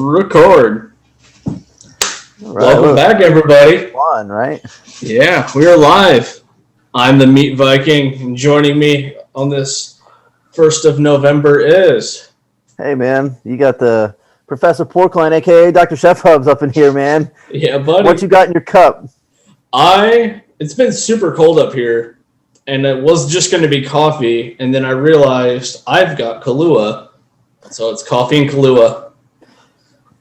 Record. All right, Welcome back, everybody. Fun, right? Yeah, we are live. I'm the Meat Viking, and joining me on this 1st of November is... Hey, man, you got the Professor Pork-loin, a.k.a. Dr. Chef Hubs up in here, man. Yeah, buddy. What you got in your cup? It's been super cold up here, and it was just going to be coffee, and then I realized I've got Kahlua, so it's coffee and Kahlua.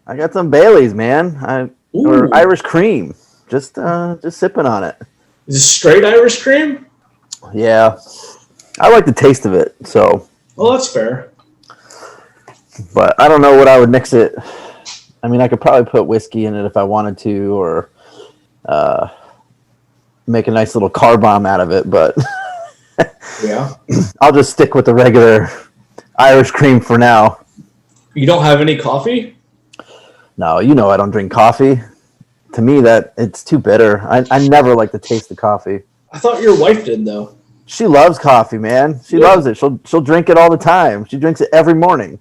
I got some Baileys, man. Or Irish cream. Just sipping on it. Is it straight Irish cream? Yeah. I like the taste of it, so. Well, that's fair. But I don't know what I would mix it. I mean, I could probably put whiskey in it if I wanted to, or make a nice little car bomb out of it, but yeah, I'll just stick with the regular Irish cream for now. You don't have any coffee? No, you know I don't drink coffee. To me, it's too bitter. I never like the taste of coffee. I thought your wife did, though. She loves coffee, man. She loves it. She'll drink it all the time. She drinks it every morning.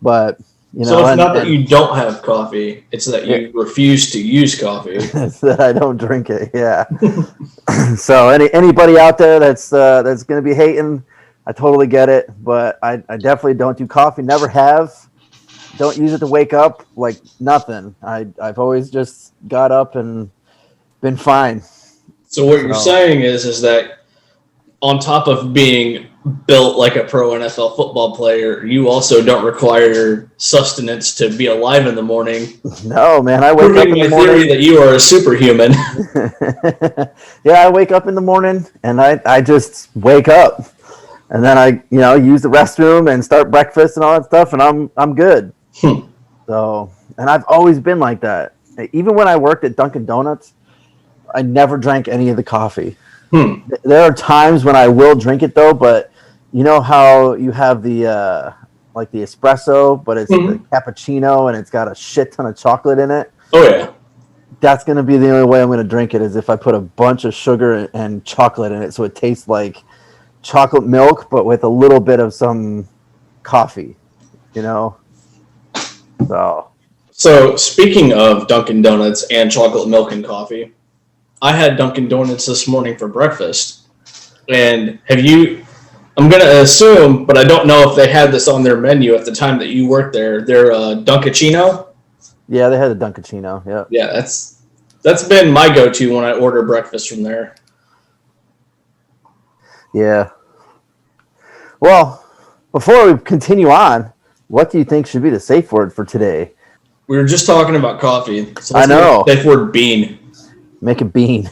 But you know, so it's not that you don't have coffee; it's that you refuse to use coffee. It's that I don't drink it. Yeah. So anybody out there that's going to be hating, I totally get it. But I definitely don't do coffee. Never have. Don't use it to wake up. Like nothing. I've always just got up and been fine. So what you're saying is that on top of being built like a pro NFL football player, you also don't require sustenance to be alive in the morning. No, man, I wake up in the morning. Theory that you are a superhuman. Yeah, I wake up in the morning and I just wake up, and then I use the restroom and start breakfast and all that stuff, and I'm good. So, and I've always been like that. Even when I worked at Dunkin' Donuts, I never drank any of the coffee. There are times when I will drink it though, but you know how you have the like the espresso, but it's the cappuccino and it's got a shit ton of chocolate in it. Oh yeah. That's gonna be the only way I'm gonna drink it, is if I put a bunch of sugar and chocolate in it, so it tastes like chocolate milk, but with a little bit of some coffee, you know. So speaking of Dunkin' Donuts and chocolate milk and coffee, I had Dunkin' Donuts this morning for breakfast. And I'm going to assume, but I don't know if they had this on their menu at the time that you worked there, their Dunkachino? Yeah, they had a Dunkachino, yeah. Yeah, that's been my go-to when I order breakfast from there. Yeah. Well, before we continue on, what do you think should be the safe word for today? We were just talking about coffee. So I know. Safe word, bean. Make a bean.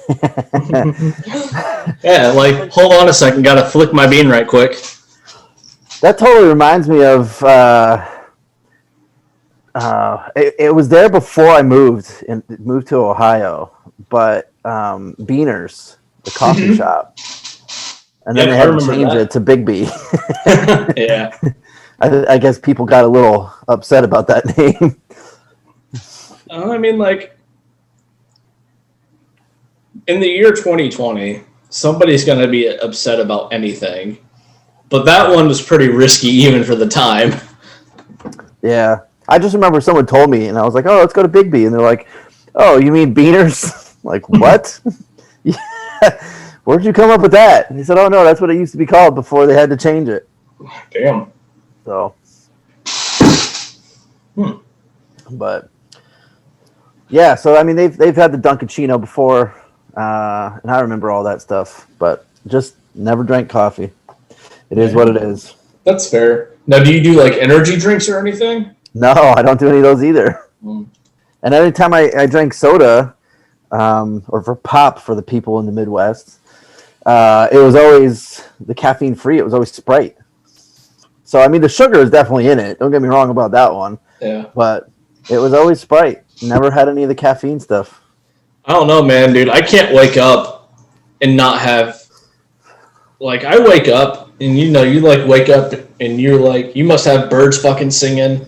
Yeah, like, hold on a second. Got to flick my bean right quick. That totally reminds me of... it was there before I moved to Ohio, but Beaners, the coffee shop. And then they had to change it to Big B. Yeah. I guess people got a little upset about that name. I mean, like, in the year 2020, somebody's going to be upset about anything. But that one was pretty risky even for the time. Yeah. I just remember someone told me, and I was like, oh, let's go to Big B. And they're like, oh, you mean Beaners? Like, what? Yeah. Where'd you come up with that? And he said, oh, no, that's what it used to be called before they had to change it. Damn. So. But, yeah, so, I mean, they've had the Dunkachino before, and I remember all that stuff. But just never drank coffee. It is what it is. That's fair. Now, do you do, like, energy drinks or anything? No, I don't do any of those either. And every time I drank soda, or for pop for the people in the Midwest, it was always the caffeine free. It was always Sprite. So, I mean, the sugar is definitely in it. Don't get me wrong about that one. Yeah. But it was always Sprite. Never had any of the caffeine stuff. I don't know, man, dude. I can't wake up and not have... Like, I wake up, and you like, wake up, and you're like, you must have birds fucking singing.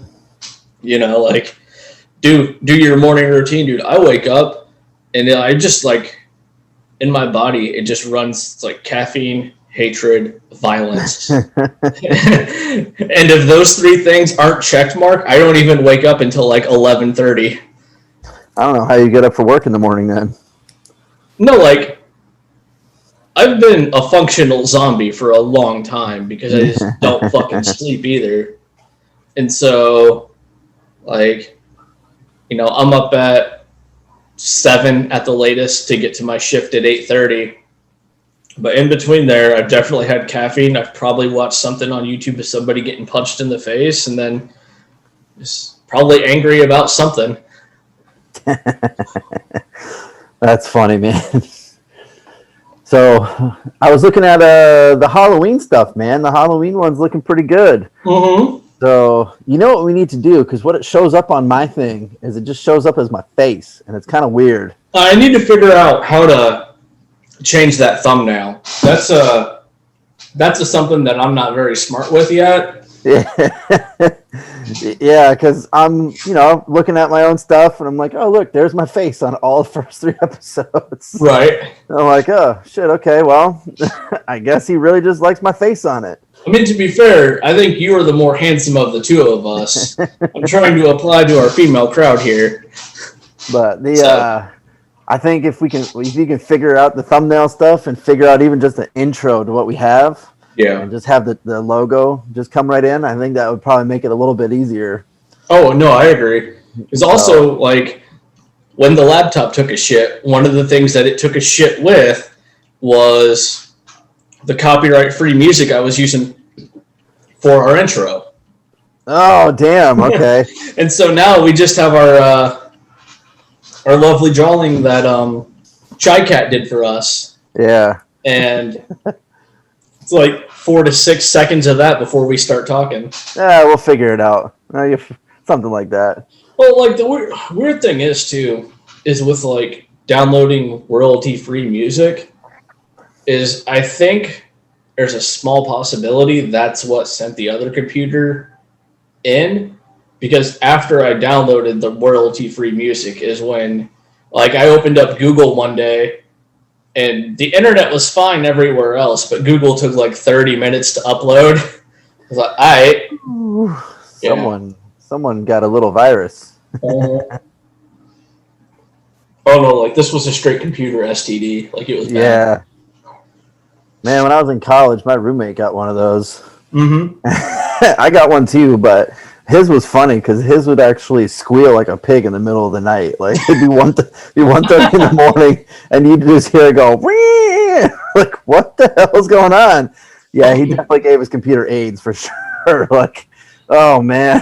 You know, like, do your morning routine, dude. I wake up, and I just, like, in my body, it just runs, it's like caffeine, hatred, violence. And if those three things aren't checked mark, I don't even wake up until like 11:30. I don't know how you get up for work in the morning then. No, like, I've been a functional zombie for a long time because I just don't fucking sleep either. And so, like, I'm up at 7 at the latest to get to my shift at 8:30. But in between there, I've definitely had caffeine. I've probably watched something on YouTube of somebody getting punched in the face, and then just probably angry about something. That's funny, man. So I was looking at the Halloween stuff, man. The Halloween one's looking pretty good. Mm-hmm. So you know what we need to do, because what it shows up on my thing is it just shows up as my face, and it's kind of weird. I need to figure out how to change that thumbnail. That's something that I'm not very smart with yet. Yeah, because I'm, looking at my own stuff, and I'm like, oh, look, there's my face on all the first 3 episodes. Right. And I'm like, oh, shit, okay, well, I guess he really just likes my face on it. I mean, to be fair, I think you are the more handsome of the two of us. I'm trying to apply to our female crowd here. But I think if you can figure out the thumbnail stuff and figure out even just an intro to what we have, yeah, and just have the logo just come right in, I think that would probably make it a little bit easier. Oh, no, I agree. Because also, like, when the laptop took a shit, one of the things that it took a shit with was the copyright-free music I was using for our intro. Oh, damn, okay. And so now we just have our lovely drawing that Chai Cat did for us. Yeah. And it's like 4 to 6 seconds of that before we start talking. Yeah, we'll figure it out. Something like that. Well, like, the weird thing is with, like, downloading royalty-free music, is I think there's a small possibility that's what sent the other computer in, because after I downloaded the royalty-free music is when, like, I opened up Google one day, and the internet was fine everywhere else, but Google took like 30 minutes to upload. I was like, all right. Someone got a little virus. Oh no, like, this was a straight computer STD. Like, it was bad. Yeah. Man, when I was in college, my roommate got one of those. Mm-hmm. I got one too, but his was funny because his would actually squeal like a pig in the middle of the night. Like, it'd be 1:30 in the morning, and you'd just hear it go, wee! Like, what the hell's going on? Yeah, he definitely gave his computer AIDS for sure. Like, oh man.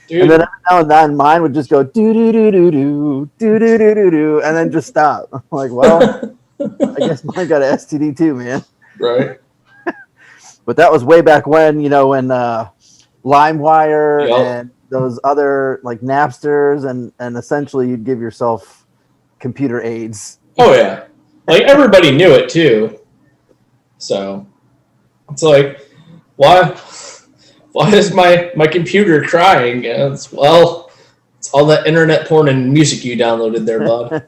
Dude. And then every now and then mine would just go do do do do do do do do do do, and then just stop. I'm like, well, I guess mine got an STD too, man. Right. But that was way back when, when LimeWire and those other like Napsters, and essentially you'd give yourself computer AIDS. Oh yeah, like, everybody knew it too. So it's like, why is my computer crying? And it's all that internet porn and music you downloaded there, bud.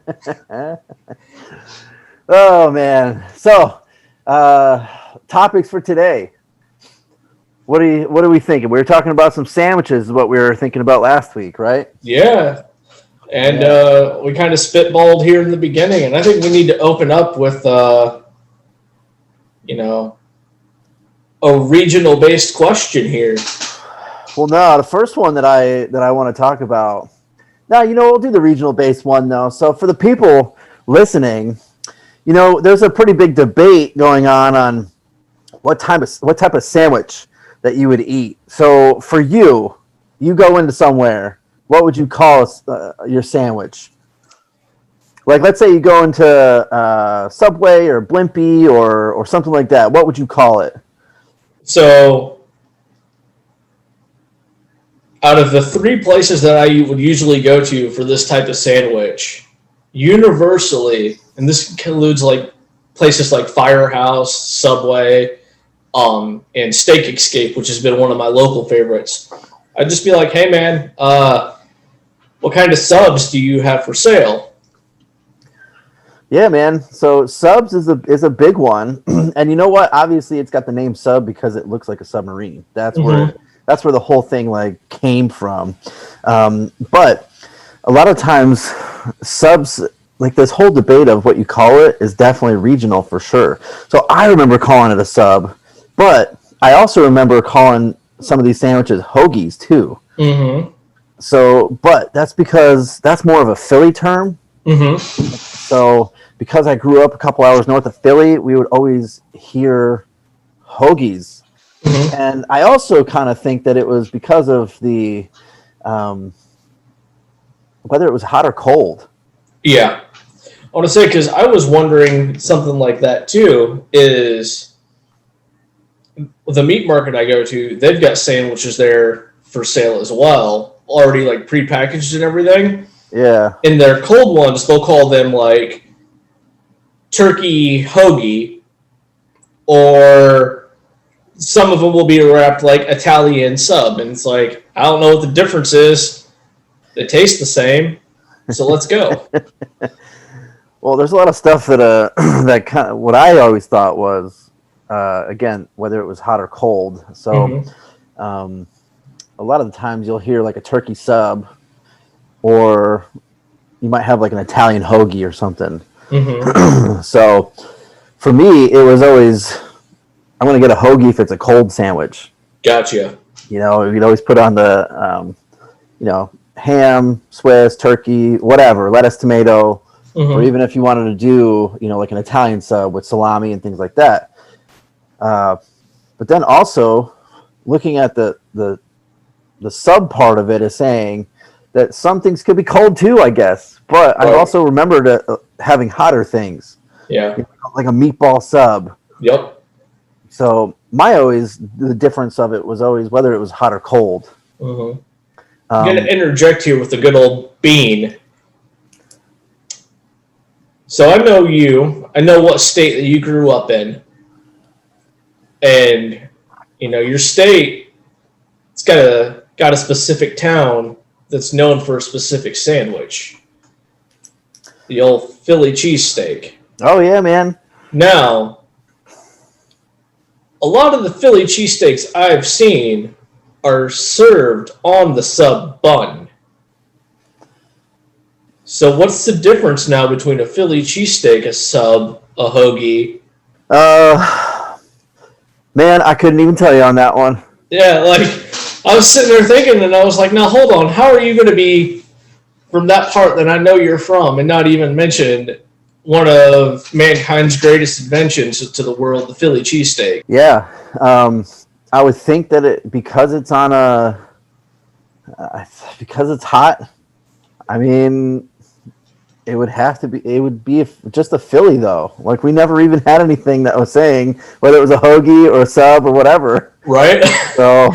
Oh man. So topics for today. What are we thinking? We were talking about some sandwiches, is what we were thinking about last week, right? Yeah. And we kind of spitballed here in the beginning, and I think we need to open up with a regional-based question here. Well, no, the first one that I want to talk about. Now, we'll do the regional-based one though. So for the people listening, there's a pretty big debate going on what type of sandwich that you would eat. So for you go into somewhere, what would you call your sandwich? Like, let's say you go into Subway or Blimpie or something like that. What would you call it? So out of the 3 places that I would usually go to for this type of sandwich, universally, and this includes like places like Firehouse, Subway, and Steak Escape, which has been one of my local favorites, I'd just be like, hey man, what kind of subs do you have for sale? Yeah, man. So subs is a big one, and you know what? Obviously, it's got the name sub because it looks like a submarine. Mm-hmm. That's where the whole thing like came from. But a lot of times, subs like this whole debate of what you call it is definitely regional for sure. So I remember calling it a sub, but I also remember calling some of these sandwiches hoagies too. Mm-hmm. So, but that's because that's more of a Philly term. Mm-hmm. So because I grew up a couple hours north of Philly, we would always hear hoagies. Mm-hmm. And I also kind of think that it was because of the um, whether it was hot or cold. Yeah. I want to say, because I was wondering something like that too, is the meat market I go to, they've got sandwiches there for sale as well, already like prepackaged and everything. Yeah. In their cold ones, they'll call them like turkey hoagie, or some of them will be wrapped like Italian sub. And it's like, I don't know what the difference is. They taste the same. So let's go. Well, there's a lot of stuff that that kind of what I always thought was again whether it was hot or cold. So Mm-hmm. a lot of the times you'll hear like a turkey sub, or you might have like an Italian hoagie or something. Mm-hmm. So for me, it was always I'm going to get a hoagie if it's a cold sandwich. Gotcha. You know, you'd always put on the ham, Swiss, turkey, whatever, lettuce, tomato. Or Mm-hmm. even if you wanted to do, like an Italian sub with salami and things like that. But then also looking at the sub part of it is saying that some things could be cold too, I guess. But Right. I also remembered having hotter things, Yeah. like a meatball sub. Yep. So the difference of it was always whether it was hot or cold. Mm-hmm. I'm going to interject here with the good old bean. So I know you. I know what state that you grew up in, and your state. It's got a specific town that's known for a specific sandwich. The old Philly cheesesteak. Oh yeah, man. Now, a lot of the Philly cheesesteaks I've seen are served on the sub bun. So what's the difference now between a Philly cheesesteak, a sub, a hoagie? Man, I couldn't even tell you on that one. Yeah, like I was sitting there thinking, and I was like, now hold on, how are you going to be from that part that I know you're from and not even mention one of mankind's greatest inventions to the world, the Philly cheesesteak? Yeah. I would think that because it's on because it's hot, I mean, it would be just a Philly though. Like we never even had anything that was saying whether it was a hoagie or a sub or whatever. Right? So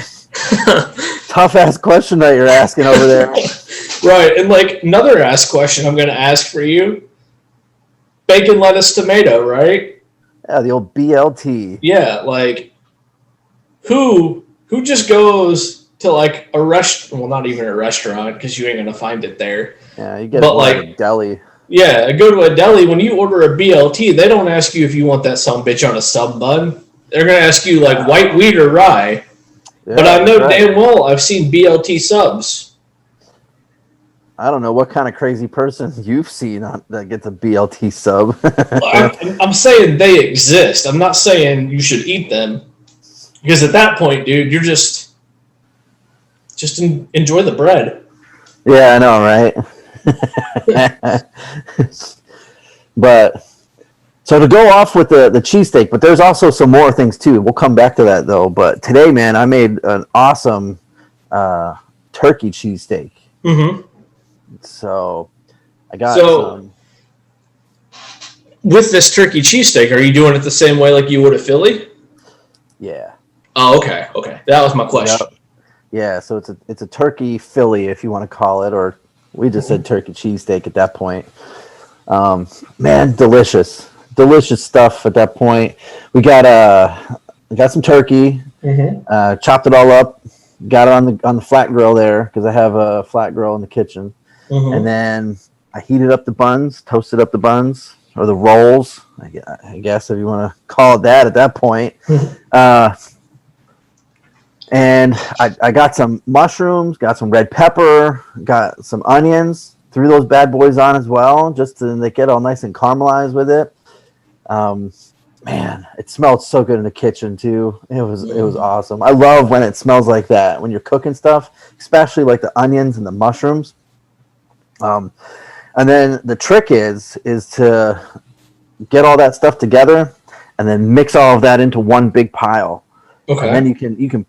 tough ass question that you're asking over there. Right. And like another ask question I'm going to ask for you. Bacon, lettuce, tomato, right? Yeah, the old BLT. Yeah, like who just goes to like a well, not even a restaurant because you ain't going to find it there. Yeah, you get But it like at a deli. Yeah, go to a deli. When you order a BLT, they don't ask you if you want that sumbitch on a sub bun. They're going to ask you like white wheat or rye. Yeah, but I know right. damn well I've seen BLT subs. I don't know what kind of crazy person you've seen that gets a BLT sub. I'm saying they exist. I'm not saying you should eat them. Because at that point, dude, you're just enjoy the bread. Yeah, I know, right? But so to go off with the cheesesteak, but there's also some more things too. We'll come back to that though. But today, man, I made an awesome turkey cheesesteak. Mm-hmm. So I got some. With this turkey cheesesteak, are you doing it the same way like you would a Philly? Yeah. Oh, okay. That was my question. Yep. Yeah, so it's a turkey Philly, if you want to call it, or we just said turkey cheesesteak at that point. Man, delicious stuff at that point. We got some turkey, chopped it all up, got it on the flat grill there because I have a flat grill in the kitchen, and then I heated up the buns, toasted up the buns, or the rolls, I guess if you want to call it that at that point. And I got some mushrooms, got some red pepper, got some onions, threw those bad boys on as well, just to they get all nice and caramelized with it. Man, it smelled so good in the kitchen too. It was awesome. I love when it smells like that when you're cooking stuff, especially like the onions and the mushrooms. And then the trick is to get all that stuff together and then mix all of that into one big pile. Okay. And then you can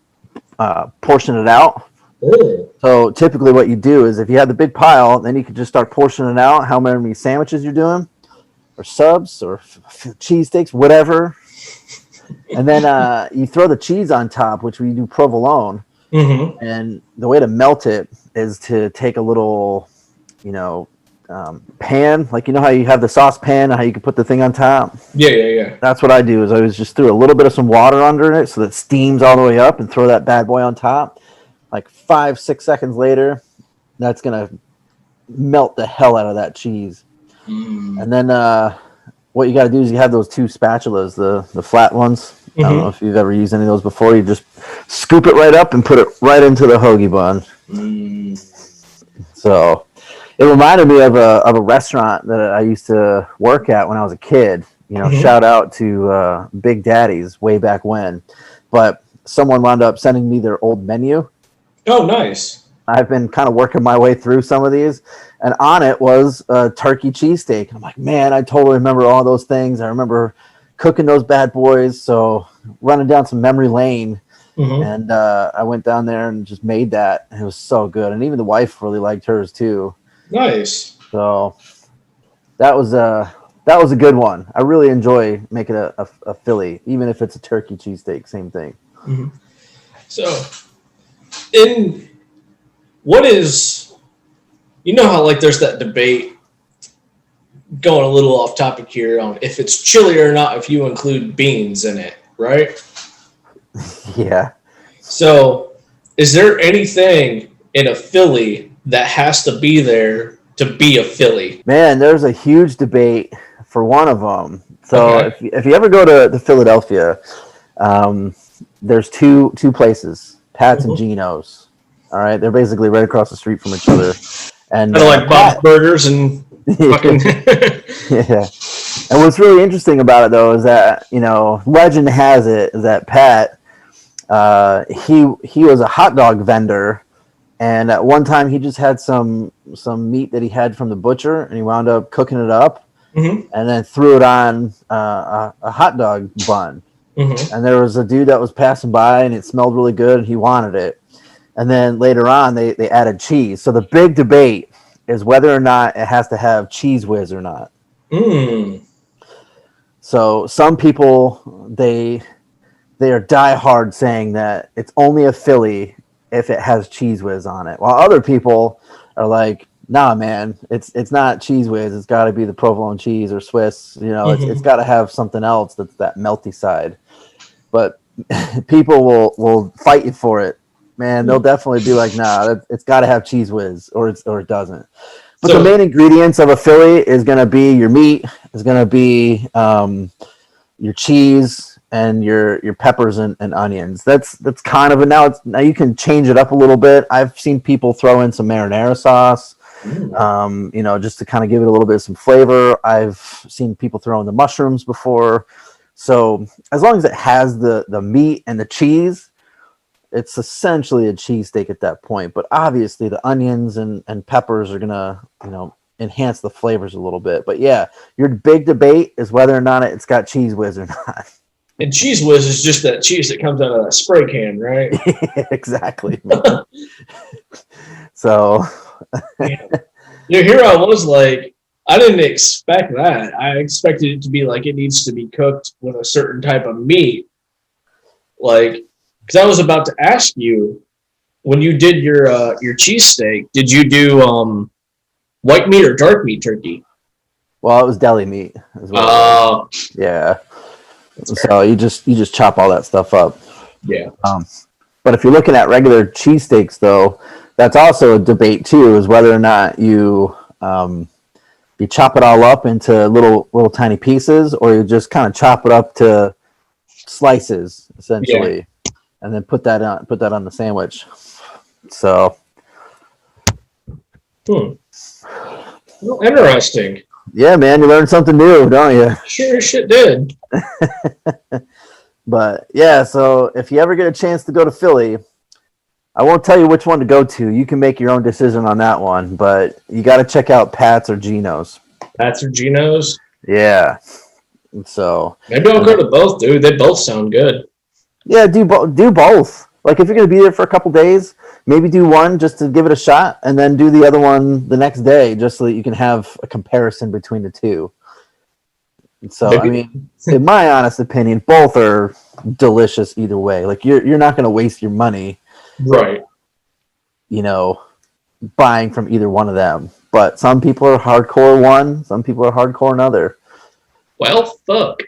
portion it out. Ooh. So typically what you do is if you have the big pile, then you can just start portioning out how many sandwiches you're doing, or subs, or cheesesteaks, whatever. And then you throw the cheese on top, which we do provolone. Mm-hmm. And the way to melt it is to take a little, pan, like how you have the saucepan and how you can put the thing on top. Yeah. That's what I do. Is I was just threw a little bit of some water under it so that it steams all the way up, and throw that bad boy on top. Like 5-6 seconds later, that's gonna melt the hell out of that cheese. And then what you got to do is you have those 2 spatulas, the flat ones. I don't know if you've ever used any of those before. You just scoop it right up and put it right into the hoagie bun. So it reminded me of a restaurant that I used to work at when I was a kid. Shout out to Big Daddy's way back when. But someone wound up sending me their old menu. Oh, nice. I've been kind of working my way through some of these, and on it was a turkey cheesesteak. I'm like, man, I totally remember all those things. I remember cooking those bad boys. So running down some memory lane, and I went down there and just made that. And it was so good, and even the wife really liked hers too. Nice. So that was a good one. I really enjoy making a Philly, even if it's a turkey cheesesteak. Same thing. So, what is, how like there's that debate going a little off topic here on if it's chili or not if you include beans in it, right? Yeah. So, is there anything in a Philly that has to be there to be a Philly? Man, there's a huge debate for one of them. So if you ever go to Philadelphia, there's two places, Pat's and Geno's. All right, they're basically right across the street from each other, and kind of like Bob's Burgers and fucking yeah. And what's really interesting about it though is that legend has it is that Pat, he was a hot dog vendor, and at one time he just had some meat that he had from the butcher, and he wound up cooking it up, and then threw it on a hot dog bun. And there was a dude that was passing by, and it smelled really good, and he wanted it. And then later on, they added cheese. So the big debate is whether or not it has to have Cheese Whiz or not. So some people, they are diehard saying that it's only a Philly if it has Cheese Whiz on it. While other people are like, nah, man, it's not Cheese Whiz. It's got to be the provolone cheese or Swiss. It's got to have something else that's that melty side. But people will fight you for it. Man, they'll definitely be like, nah, it's got to have Cheese Whiz or it doesn't. But the main ingredients of a Philly is going to be your meat, is going to be your cheese, and your peppers and onions. That's kind of now you can change it up a little bit. I've seen people throw in some marinara sauce, just to kind of give it a little bit of some flavor. I've seen people throw in the mushrooms before. So as long as it has the meat and the cheese, it's essentially a cheesesteak at that point. But obviously the onions and peppers are gonna, enhance the flavors a little bit. But yeah, your big debate is whether or not it's got Cheese Whiz or not. And Cheese Whiz is just that cheese that comes out of that spray can, right? Exactly. So here I was like, I didn't expect that. I expected it to be like it needs to be cooked with a certain type of meat. Like, because I was about to ask you, when you did your cheesesteak, did you do white meat or dark meat turkey? Well, it was deli meat as well. Yeah. So you just chop all that stuff up. Yeah. But if you're looking at regular cheesesteaks, though, that's also a debate too, is whether or not you you chop it all up into little tiny pieces, or you just kind of chop it up to slices essentially, and then put that on the sandwich. So, Well, interesting. yeah, man, you learn something new, don't you? Sure as shit did. But yeah, so if you ever get a chance to go to Philly, I won't tell you which one to go to. You can make your own decision on that one, but you got to check out Pat's or Geno's. Pat's or Geno's? Yeah. So maybe I'll go to both, dude. They both sound good. Yeah, do both. Like if you're gonna be there for a couple days, maybe do one just to give it a shot, and then do the other one the next day, just so that you can have a comparison between the two. So maybe. I mean, in my honest opinion, both are delicious either way. Like you're not gonna waste your money, right? You know, buying from either one of them. But some people are hardcore one, some people are hardcore another. Well, fuck.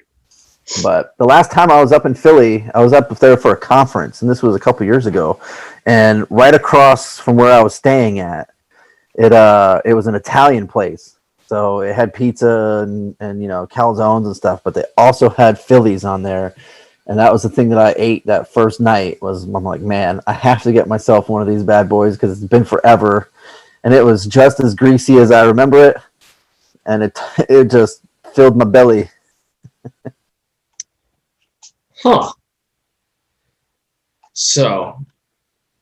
But the last time I was up in Philly, I was up there for a conference, and this was a couple years ago. And right across from where I was staying at, it was an Italian place. So it had pizza and calzones and stuff, but they also had Phillies on there. And that was the thing that I ate that first night. I'm like, man, I have to get myself one of these bad boys because it's been forever. And it was just as greasy as I remember it, and it just filled my belly. Huh. So,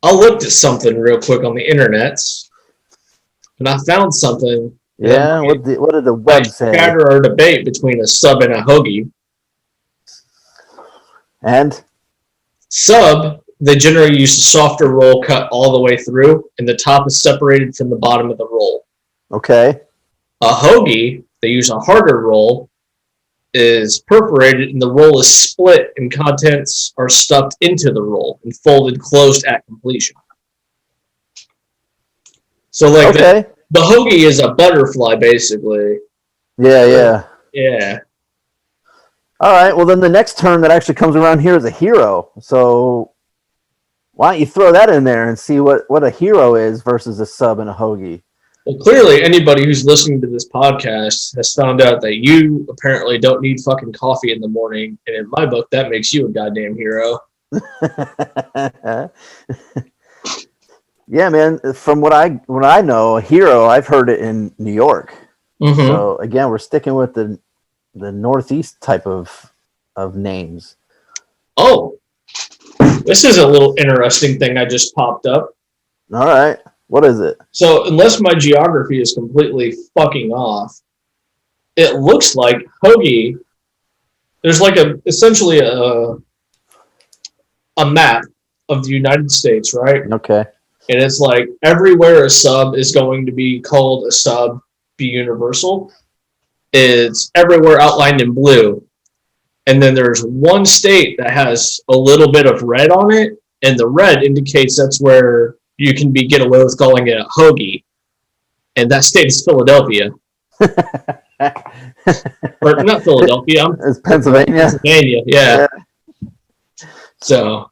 I looked at something real quick on the internet, and I found something. Yeah, what did the web say? Scatter our debate between a sub and a hoagie. And? Sub, they generally use a softer roll cut all the way through, and the top is separated from the bottom of the roll. Okay. A hoagie, they use a harder roll, is perforated, and the roll is split, and contents are stuffed into the roll and folded closed at completion. So, like, the hoagie is a butterfly, basically. Yeah. All right, well, then the next term that actually comes around here is a hero. So why don't you throw that in there and see what a hero is versus a sub and a hoagie? Well, clearly anybody who's listening to this podcast has found out that you apparently don't need fucking coffee in the morning, and in my book, that makes you a goddamn hero. Yeah, man. From what I know, a hero, I've heard it in New York. Mm-hmm. So again, we're sticking with the Northeast type of names. Oh, this is a little interesting thing I just popped up. All right. What is it? So, unless my geography is completely fucking off, it looks like hoagie, there's like essentially a map of the United States, right? Okay. And it's like everywhere a sub is going to be called a sub, be universal. It's everywhere outlined in blue. And then there's one state that has a little bit of red on it, and the red indicates that's where you can get away with calling it a hoagie. And that state is Philadelphia. Or not Philadelphia. It's Pennsylvania. Pennsylvania, yeah. So.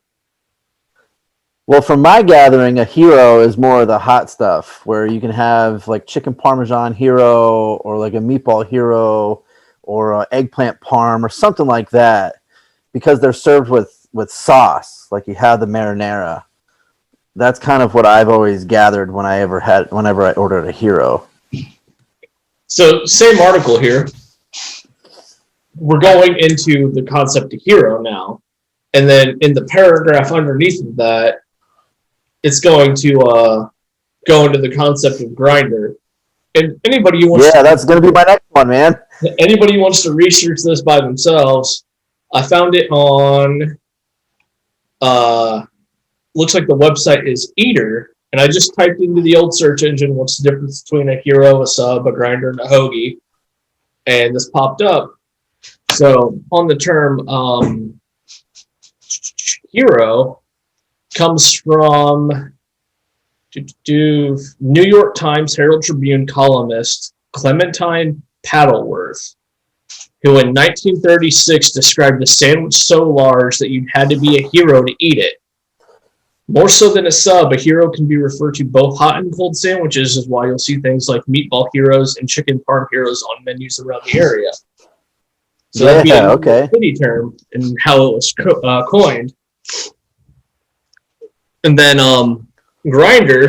Well, from my gathering, a hero is more of the hot stuff, where you can have like chicken parmesan hero, or like a meatball hero, or an eggplant parm, or something like that, because they're served with sauce, like you have the marinara. That's kind of what I've always gathered whenever I ordered a hero. So, same article here. We're going into the concept of hero now. And then in the paragraph underneath of that, it's going to go into the concept of grinder. And anybody who wants that's going to be my next one, man. Anybody who wants to research this by themselves, I found it on looks like the website is Eater, and I just typed into the old search engine what's the difference between a hero, a sub, a grinder, and a hoagie, and this popped up. So on the term hero comes from New York Times Herald Tribune columnist Clementine Paddleworth, who in 1936 described a sandwich so large that you had to be a hero to eat it. More so than a sub, a hero can be referred to both hot and cold sandwiches, is why you'll see things like meatball heroes and chicken parm heroes on menus around the area. So that'd be a city term and how it was coined. And then grinder,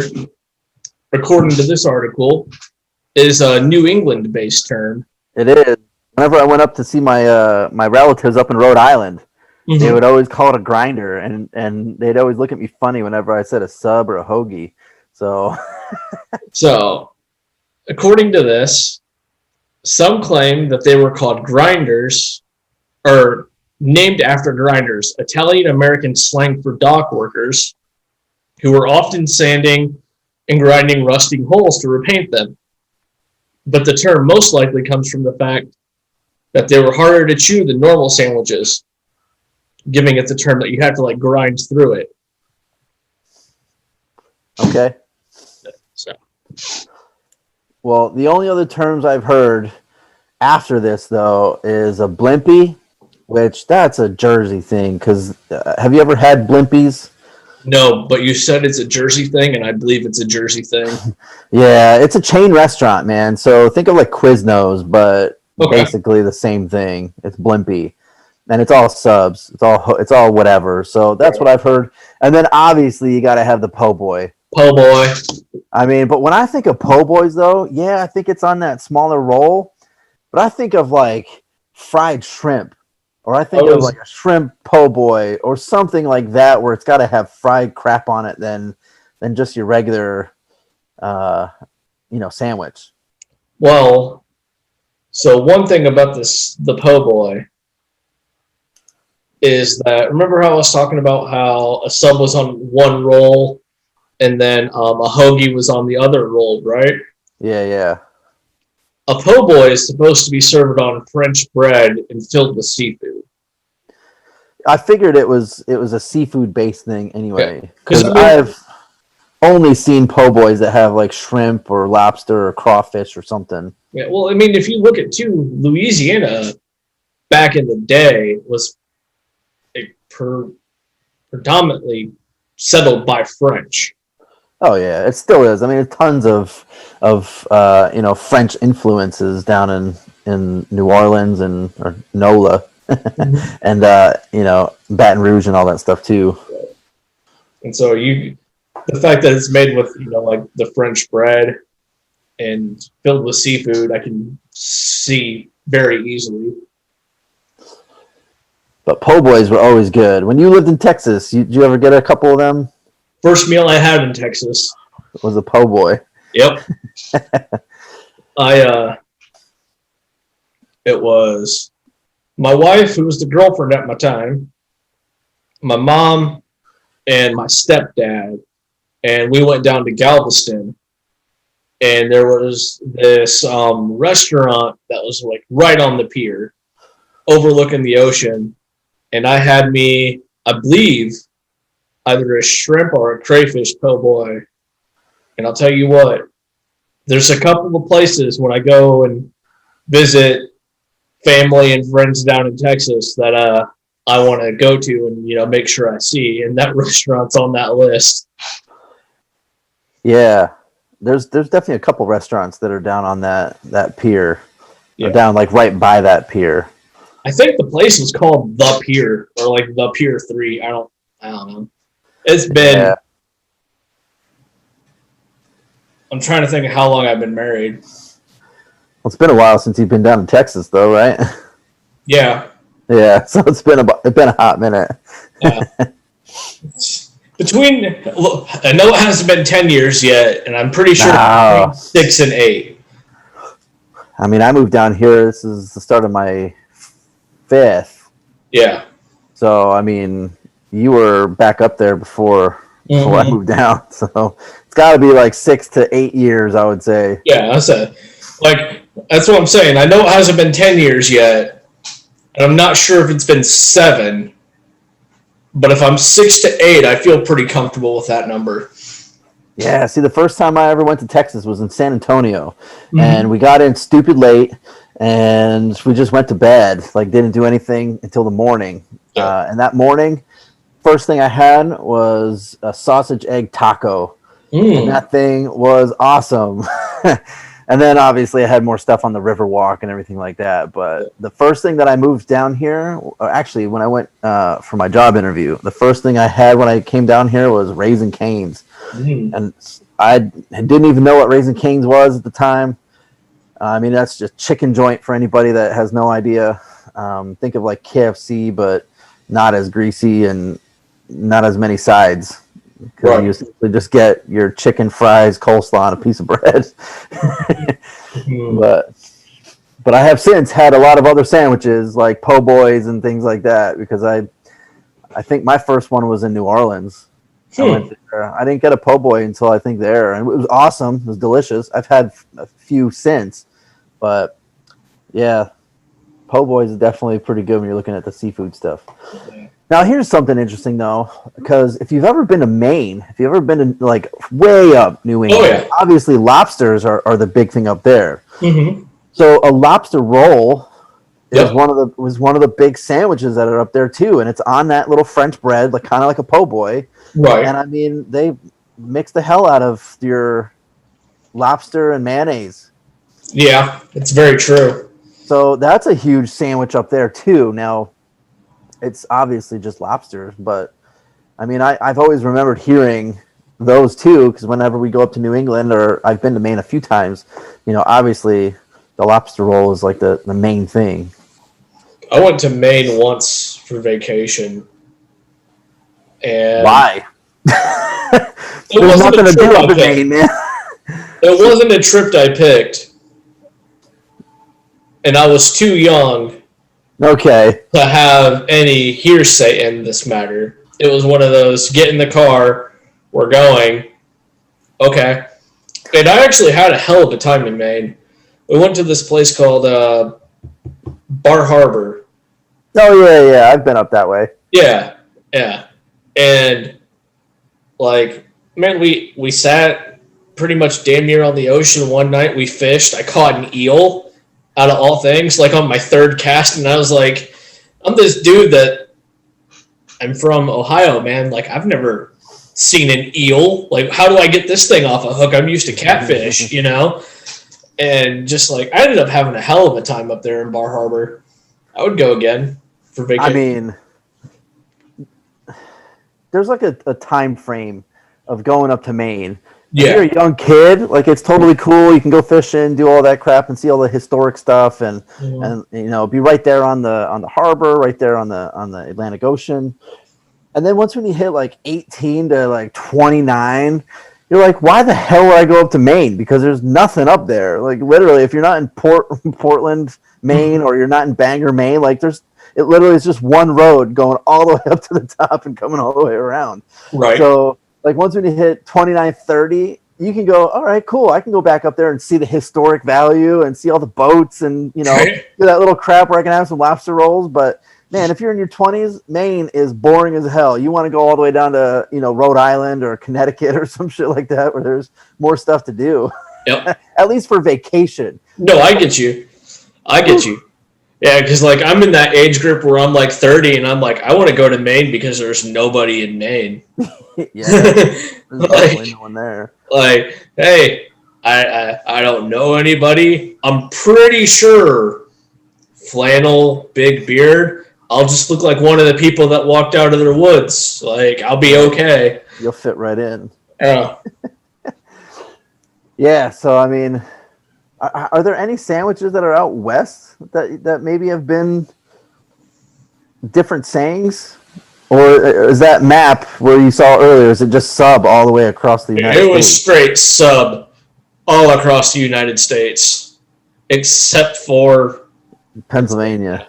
according to this article, is a New England-based term. It is. Whenever I went up to see my my relatives up in Rhode Island, they would always call it a grinder, and they'd always look at me funny whenever I said a sub or a hoagie. So, according to this, some claim that they were called grinders, or named after grinders, Italian-American slang for dock workers, who were often sanding and grinding rusting holes to repaint them. But the term most likely comes from the fact that they were harder to chew than normal sandwiches, giving it the term that you have to like grind through it. Okay. So. Well, the only other terms I've heard after this, though, is a blimpie, which that's a Jersey thing. Because have you ever had blimpies? No, but you said it's a Jersey thing, and I believe it's a Jersey thing. Yeah, it's a chain restaurant, man. So think of like Quiznos, but basically the same thing. It's blimpie, and it's all subs. It's all whatever. So that's what I've heard. And then obviously you got to have the po' boy. Po' boy. I mean, but when I think of po' boys, though, yeah, I think it's on that smaller roll. But I think of like fried shrimp. Or I think of like a shrimp po' boy or something like that, where it's got to have fried crap on it than just your regular, sandwich. Well, so one thing about the po' boy is that, remember how I was talking about how a sub was on one roll and then a hoagie was on the other roll, right? Yeah. A po' boy is supposed to be served on French bread and filled with seafood. I figured it was a seafood based thing anyway, because I I've only seen po' boys that have like shrimp or lobster or crawfish or something. Yeah, well, I mean, if you look at Louisiana back in the day was predominantly settled by French. Oh yeah, it still is. I mean, there's tons of French influences down in New Orleans or NOLA. And Baton Rouge and all that stuff too. And so the fact that it's made with like the French bread and filled with seafood, I can see very easily. But po' boys were always good. When you lived in Texas, did you ever get a couple of them? First meal I had in Texas was a po' boy. Yep. It was my wife, who was the girlfriend at my time, my mom, and my stepdad, and we went down to Galveston, and there was this restaurant that was like right on the pier, overlooking the ocean, and I had me, I believe, either a shrimp or a crayfish po' boy, and I'll tell you what, there's a couple of places when I go and visit family and friends down in Texas that I want to go to and make sure I see, and that restaurant's on that list. Yeah, there's definitely a couple restaurants that are down on that pier, or down like right by that pier. I think the place was called The Pier or like The Pier 3. I don't know. It's been. Yeah. I'm trying to think of how long I've been married. Well, it's been a while since you've been down in Texas, though, right? Yeah. Yeah, so it's been a hot minute. Yeah. I know it hasn't been 10 years yet, and I'm pretty sure between 6 and 8. I mean, I moved down here. This is the start of my 5th. Yeah. So, I mean, you were back up there before I moved down. So it's got to be like 6 to 8 years, I would say. Yeah, that's what I'm saying. I know it hasn't been 10 years yet, and I'm not sure if it's been 7. But if I'm 6 to 8, I feel pretty comfortable with that number. Yeah, see, the first time I ever went to Texas was in San Antonio, and we got in stupid late, and we just went to bed. Like, didn't do anything until the morning. Yeah. And that morning, first thing I had was a sausage egg taco. And that thing was awesome. And then obviously I had more stuff on the Riverwalk and everything like that. But the first thing that I moved down here, or actually when I went for my job interview, the first thing I had when I came down here was Raising Cane's. And I didn't even know what Raising Cane's was at the time. I mean, that's just chicken joint for anybody that has no idea. Think of like KFC, but not as greasy and not as many sides. Because you simply just get your chicken, fries, coleslaw, and a piece of bread. But I have since had a lot of other sandwiches like po' boys and things like that, because I think my first one was in New Orleans. I went there. I didn't get a po' boy until I think there, and it was awesome. It was delicious. I've had a few since, but yeah, po' boys is definitely pretty good when you're looking at the seafood stuff. Now, here's something interesting, though, because if you've ever been to Maine, if you've ever been to, like, way up New England, obviously lobsters are the big thing up there. So a lobster roll was one of the big sandwiches that are up there, too, and it's on that little French bread, like kind of like a po' boy. Right. And, I mean, they mix the hell out of your lobster and mayonnaise. Yeah, it's very true. So that's a huge sandwich up there, too. Now, it's obviously just lobsters, but I mean, I've always remembered hearing those too, because whenever we go up to New England, or I've been to Maine a few times, you know, obviously the lobster roll is like the main thing. I went to Maine once for vacation. And why? There's nothing to do up in Maine, man. It wasn't a trip I picked. And I was too young to have any hearsay in this matter. It was one of those, get in the car, we're going. Okay. And I actually had a hell of a time in Maine. We went to this place called Bar Harbor. Oh, yeah, I've been up that way. Yeah. And, like, man, we sat pretty much damn near on the ocean one night. We fished. I caught an eel. Out of all things, like on my third cast, and I was like, I'm this dude that I'm from Ohio, man. Like, I've never seen an eel. Like, how do I get this thing off a hook? I'm used to catfish, you know? And just like, I ended up having a hell of a time up there in Bar Harbor. I would go again for vacation. I mean, there's like a time frame of going up to Maine. Yeah. If you're a young kid, like, it's totally cool. You can go fishing, do all that crap, and see all the historic stuff, and you know, be right there on the harbor, right there on the Atlantic Ocean. And then once when you hit like 18 to like 29, you're like, why the hell would I go up to Maine? Because there's nothing up there. Like, literally, if you're not in Portland, Maine, or you're not in Bangor, Maine, like, it literally is just one road going all the way up to the top and coming all the way around. Right. So, like, once when you hit 29, 30, you can go, all right, cool. I can go back up there and see the historic value and see all the boats and, you know, do that little crap where I can have some lobster rolls. But, man, if you're in your 20s, Maine is boring as hell. You want to go all the way down to, you know, Rhode Island or Connecticut or some shit like that where there's more stuff to do. Yep. At least for vacation. No, I get you. Yeah, because, like, I'm in that age group where I'm, like, 30, and I'm like, I want to go to Maine because there's nobody in Maine. Yeah, there's definitely no one there. Like, hey, I don't know anybody. I'm pretty sure flannel, big beard, I'll just look like one of the people that walked out of their woods. Like, I'll be okay. You'll fit right in. Yeah. Yeah, so, I mean, are there any sandwiches that are out west that maybe have been different sayings? Or is that map where you saw earlier, is it just sub all the way across the United States? It was straight sub all across the United States, except for Pennsylvania.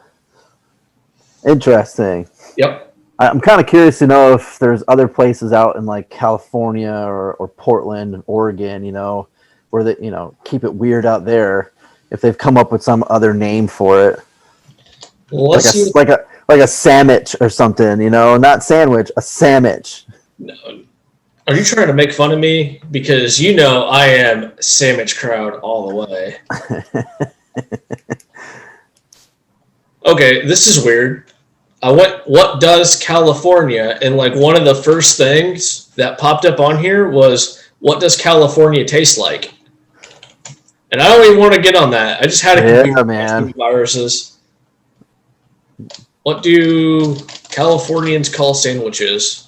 Interesting. Yep. I'm kind of curious to know if there's other places out in like California or Portland, Oregon, you know, where they, you know, keep it weird out there, if they've come up with some other name for it. Well, like a sandwich or something, you know, not sandwich, a sandwich. No. Are you trying to make fun of me? Because you know I am sandwich crowd all the way. Okay, this is weird. I went, what does California? And like one of the first things that popped up on here was, what does California taste like? And I don't even want to get on that. I just had a computer man. viruses. What do Californians call sandwiches?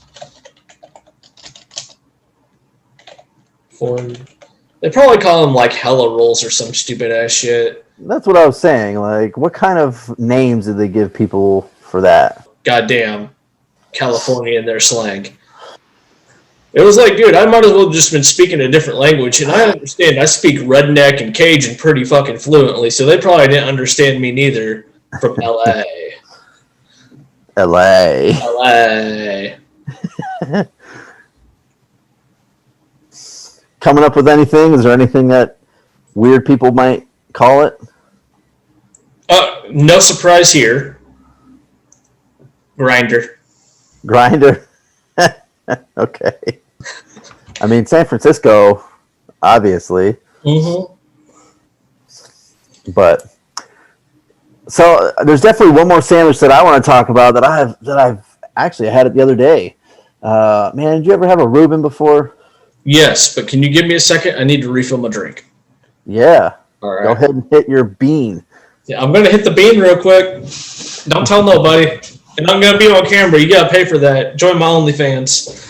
They probably call them like hella rolls or some stupid ass shit. That's what I was saying. Like, what kind of names did they give people for that? Goddamn, California and their slang. It was like, dude, I might as well have just been speaking a different language. And I understand, I speak redneck and Cajun pretty fucking fluently, so they probably didn't understand me neither from LA. LA. Coming up with anything? Is there anything that weird people might call it? No surprise here. Grinder. Okay. I mean, San Francisco, obviously. Mm-hmm. But so there's definitely one more sandwich that I want to talk about that I've actually had it the other day. Man, did you ever have a Reuben before? Yes, but can you give me a second? I need to refill my drink. Yeah. All right. Go ahead and hit your bean. Yeah, I'm gonna hit the bean real quick. Don't tell nobody. And I'm gonna be on camera. You gotta pay for that. Join my OnlyFans.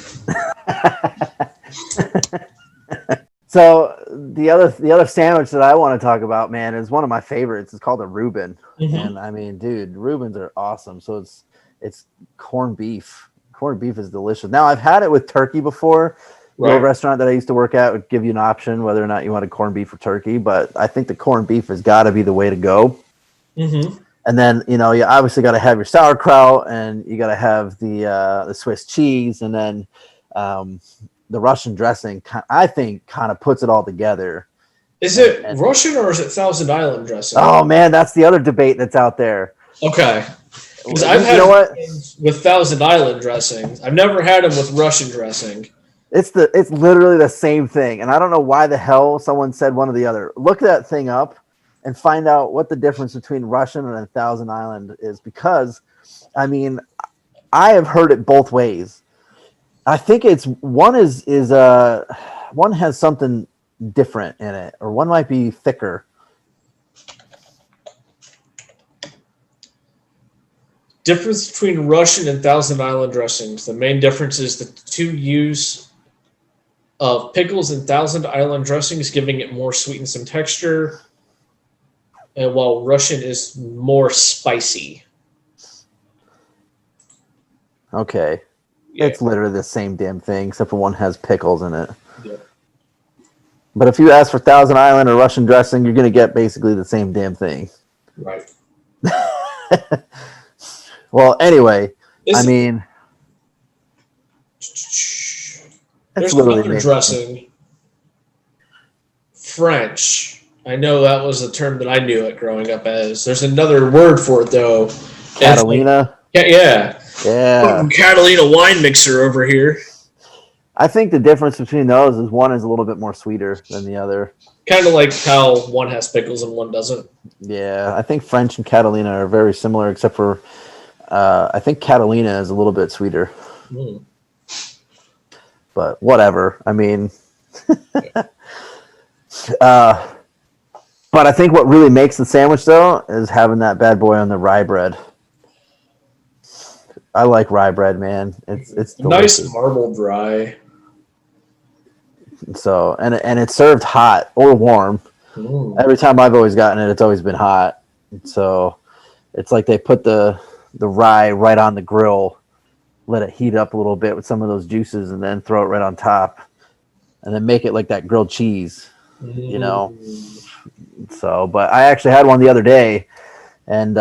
So the other sandwich that I want to talk about, man, is one of my favorites. It's called a Reuben, and I mean, dude, Reubens are awesome. So it's corned beef. Corned beef is delicious. Now I've had it with turkey before. Right. The restaurant that I used to work at would give you an option whether or not you wanted corned beef or turkey, but I think the corned beef has got to be the way to go. Mm-hmm. And then, you know, you obviously got to have your sauerkraut, and you got to have the Swiss cheese, and then the Russian dressing, I think, kind of puts it all together. Is it Russian or is it Thousand Island dressing? Oh, man, that's the other debate that's out there. Okay. Because I've had with Thousand Island dressing. I've never had them with Russian dressing. It's literally the same thing, and I don't know why the hell someone said one or the other. Look that thing up and find out what the difference between Russian and a Thousand Island is, because, I mean, I have heard it both ways. I think one has something different in it, or one might be thicker. Difference between Russian and Thousand Island dressings. The main difference is the two use of pickles and Thousand Island dressings, giving it more sweetness and texture, and while Russian is more spicy. Okay. Yeah. It's literally the same damn thing, except for one has pickles in it. Yeah. But if you ask for Thousand Island or Russian dressing, you're going to get basically the same damn thing. Right. Well, anyway, I mean, there's another dressing. French. I know that was the term that I knew it growing up as. There's another word for it, though. Catalina? Yeah. Catalina wine mixer over here. I think the difference between those is one is a little bit more sweeter than the other. Kind of like how one has pickles and one doesn't. Yeah, I think French and Catalina are very similar, except for I think Catalina is a little bit sweeter. Mm. But whatever. I mean, but I think what really makes the sandwich, though, is having that bad boy on the rye bread. I like rye bread, man. It's delicious. Nice marbled rye. So and it's served hot or warm. Mm. Every time I've always gotten it, it's always been hot. So it's like they put the rye right on the grill, let it heat up a little bit with some of those juices, and then throw it right on top, and then make it like that grilled cheese, you know. So, but I actually had one the other day, and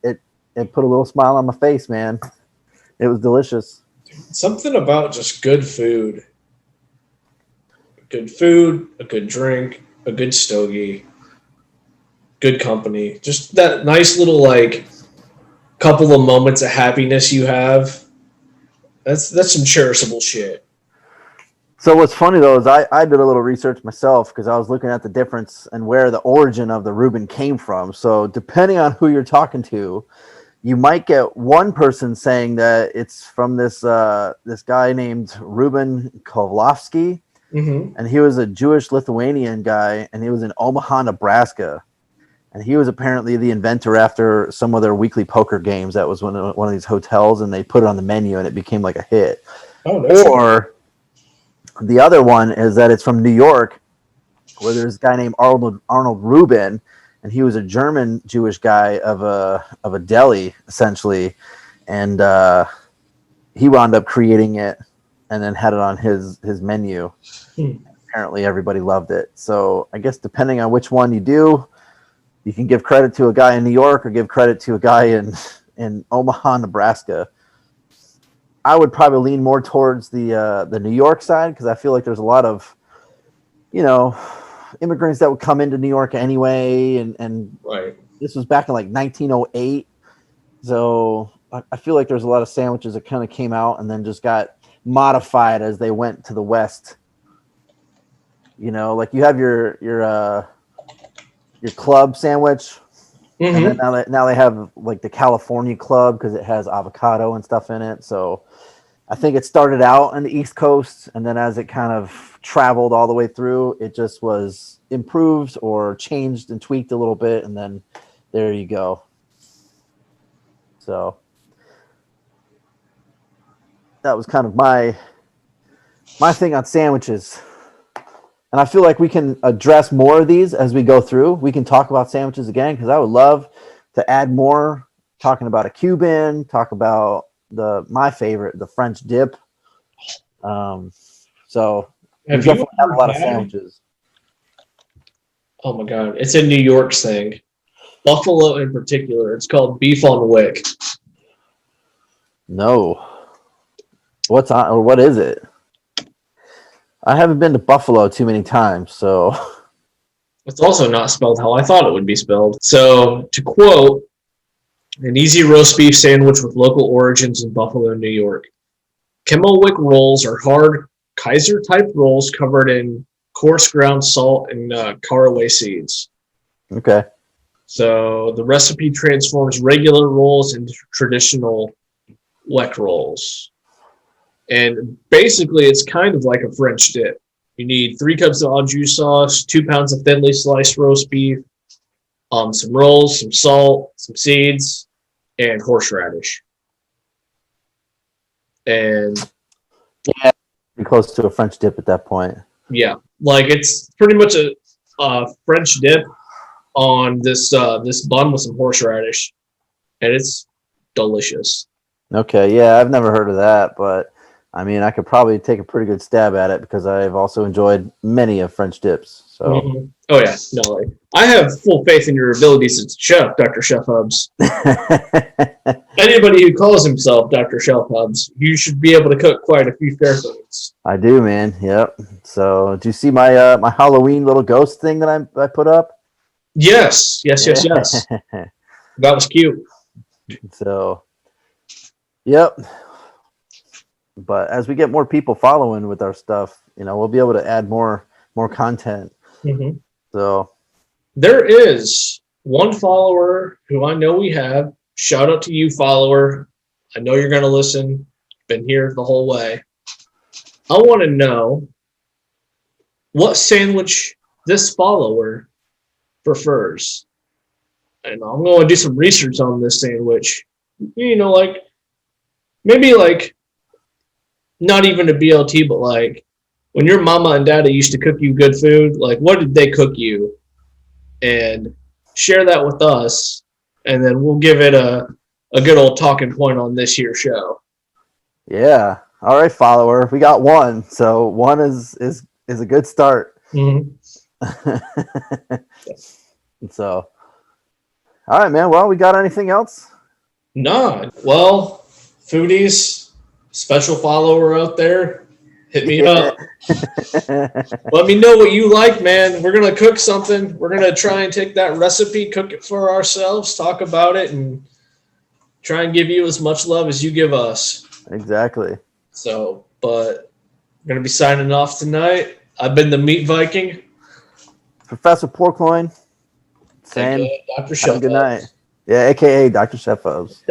it put a little smile on my face, man. It was delicious. Something about just good food. Good food, a good drink, a good stogie, good company. Just that nice little, like, couple of moments of happiness you have. That's some cherishable shit. So what's funny, though, is I did a little research myself, because I was looking at the difference and where the origin of the Reuben came from. So depending on who you're talking to, you might get one person saying that it's from this this guy named Ruben Kovlovsky, and he was a Jewish Lithuanian guy, and he was in Omaha, Nebraska, and he was apparently the inventor after some of their weekly poker games. That was one of these hotels, and they put it on the menu, and it became like a hit. Oh, or the other one is that it's from New York, where there's a guy named Arnold Rubin, and he was a German Jewish guy of a deli essentially, and he wound up creating it and then had it on his menu. Apparently, everybody loved it. So I guess depending on which one you do, you can give credit to a guy in New York or give credit to a guy in Omaha, Nebraska. I would probably lean more towards the New York side because I feel like there's a lot of, immigrants that would come into New York anyway, and right. This was back in like 1908, so I feel like there's a lot of sandwiches that kind of came out and then just got modified as they went to the West. Like you have your club sandwich, and then now they have like the California club because it has avocado and stuff in it. So I think it started out on the East Coast, and then as it kind of traveled all the way through, it just was improved or changed and tweaked a little bit, and then there you go. So that was kind of my thing on sandwiches. And I feel like we can address more of these as we go through. We can talk about sandwiches again because I would love to add more, talking about a Cuban, talk about my favorite, the French dip. So we definitely have a lot of sandwiches. Oh my God, it's a New York thing. Buffalo in particular. It's called beef on wick. No. What is it? I haven't been to Buffalo too many times, so. It's also not spelled how I thought it would be spelled. So, to quote, an easy roast beef sandwich with local origins in Buffalo, New York. Kemmelwick rolls are hard Kaiser-type rolls covered in coarse ground salt and caraway seeds. Okay. So, the recipe transforms regular rolls into traditional Weck rolls. And basically, it's kind of like a French dip. You need 3 cups of au jus sauce, 2 pounds of thinly sliced roast beef, some rolls, some salt, some seeds, and horseradish. And yeah, pretty close to a French dip at that point. Yeah, like it's pretty much a French dip on this bun with some horseradish, and it's delicious. Okay, yeah, I've never heard of that, but I mean, I could probably take a pretty good stab at it because I've also enjoyed many of French dips. So, Oh yeah, no, like, I have full faith in your abilities as a chef, Dr. Chef Hubs. Anybody who calls himself Dr. Chef Hubs, you should be able to cook quite a few fair foods. I do, man. Yep. So, do you see my my Halloween little ghost thing that I put up? Yes. That was cute. So, yep. But as we get more people following with our stuff, we'll be able to add more content. So there is one follower who I know we have. Shout out to you, follower. I know you're going to listen. Been here the whole way. I want to know what sandwich this follower prefers. And I'm going to do some research on this sandwich. Maybe not even a BLT, but like when your mama and daddy used to cook you good food, like what did they cook you? And share that with us, and then we'll give it a good old talking point on this here show. Yeah. All right, follower. We got one. So one is a good start. So, all right, man. Well, we got anything else? No. Well, Foodies, special follower out there, hit me up. Let me know what you like, man. We're going to cook something. We're going to try and take that recipe, cook it for ourselves, talk about it, and try and give you as much love as you give us. Exactly. So, but we're going to be signing off tonight. I've been the Meat Viking. Professor Pork-loin. Dr. Chef. Good night. Yeah, a.k.a. Dr. Chef Hubs.